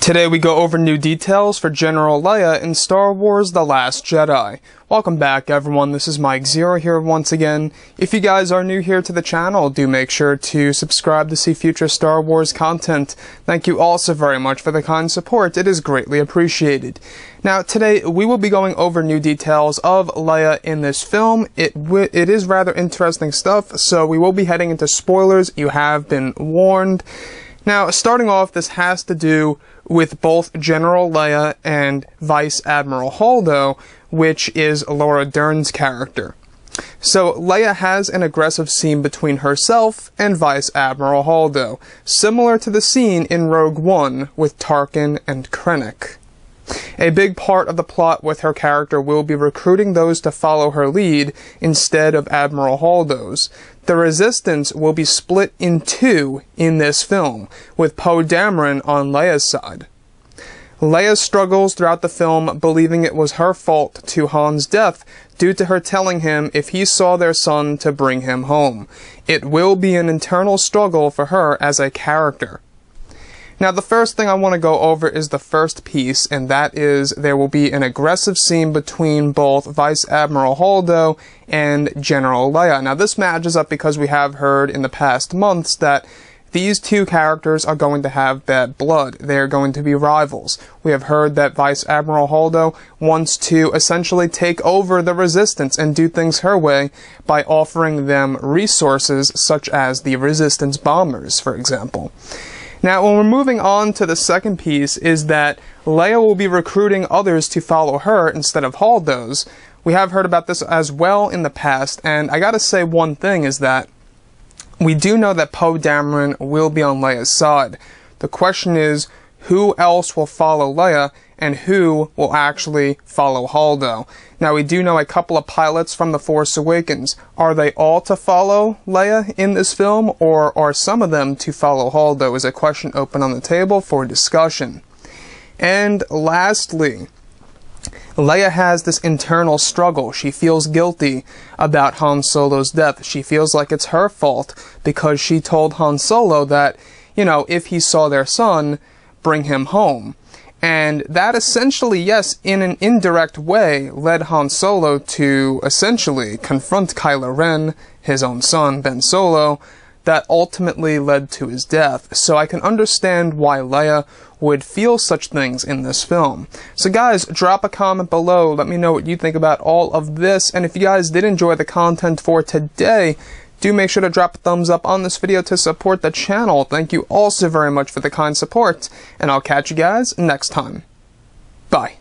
Today we go over new details for General Leia in Star Wars The Last Jedi. Welcome back everyone, this is Mike ZEROH here once again. If you guys are new here to the channel, do make sure to subscribe to see future Star Wars content. Thank you also very much for the kind support, it is greatly appreciated. Now today we will be going over new details of Leia in this film. It is rather interesting stuff, so we will be heading into spoilers, you have been warned. Now, starting off, this has to do with both General Leia and Vice Admiral Holdo, which is Laura Dern's character. So, Leia has an aggressive scene between herself and Vice Admiral Holdo, similar to the scene in Rogue One with Tarkin and Krennic. A big part of the plot with her character will be recruiting those to follow her lead instead of Admiral Holdo's. The Resistance will be split in two in this film, with Poe Dameron on Leia's side. Leia struggles throughout the film, believing it was her fault to Han's death due to her telling him if he saw their son to bring him home. It will be an internal struggle for her as a character. Now, the first thing I want to go over is the first piece, and that is there will be an aggressive scene between both Vice Admiral Holdo and General Leia. Now, this matches up because we have heard in the past months that these two characters are going to have bad blood. They are going to be rivals. We have heard that Vice Admiral Holdo wants to essentially take over the Resistance and do things her way by offering them resources such as the Resistance bombers, for example. Now, when we're moving on to the second piece is that Leia will be recruiting others to follow her instead of Holdo's. We have heard about this as well in the past, and I gotta say one thing is that we do know that Poe Dameron will be on Leia's side. The question is, who else will follow Leia, and who will actually follow Holdo? Now, we do know a couple of pilots from The Force Awakens. Are they all to follow Leia in this film, or are some of them to follow Holdo? Is a question open on the table for discussion. And lastly, Leia has this internal struggle. She feels guilty about Han Solo's death. She feels like it's her fault because she told Han Solo that, you know, if he saw their son, bring him home. And that essentially, yes, in an indirect way, led Han Solo to essentially confront Kylo Ren, his own son, Ben Solo, that ultimately led to his death. So I can understand why Leia would feel such things in this film. So guys, drop a comment below, let me know what you think about all of this, and if you guys did enjoy the content for today, do make sure to drop a thumbs up on this video to support the channel. Thank you all so very much for the kind support, and I'll catch you guys next time. Bye.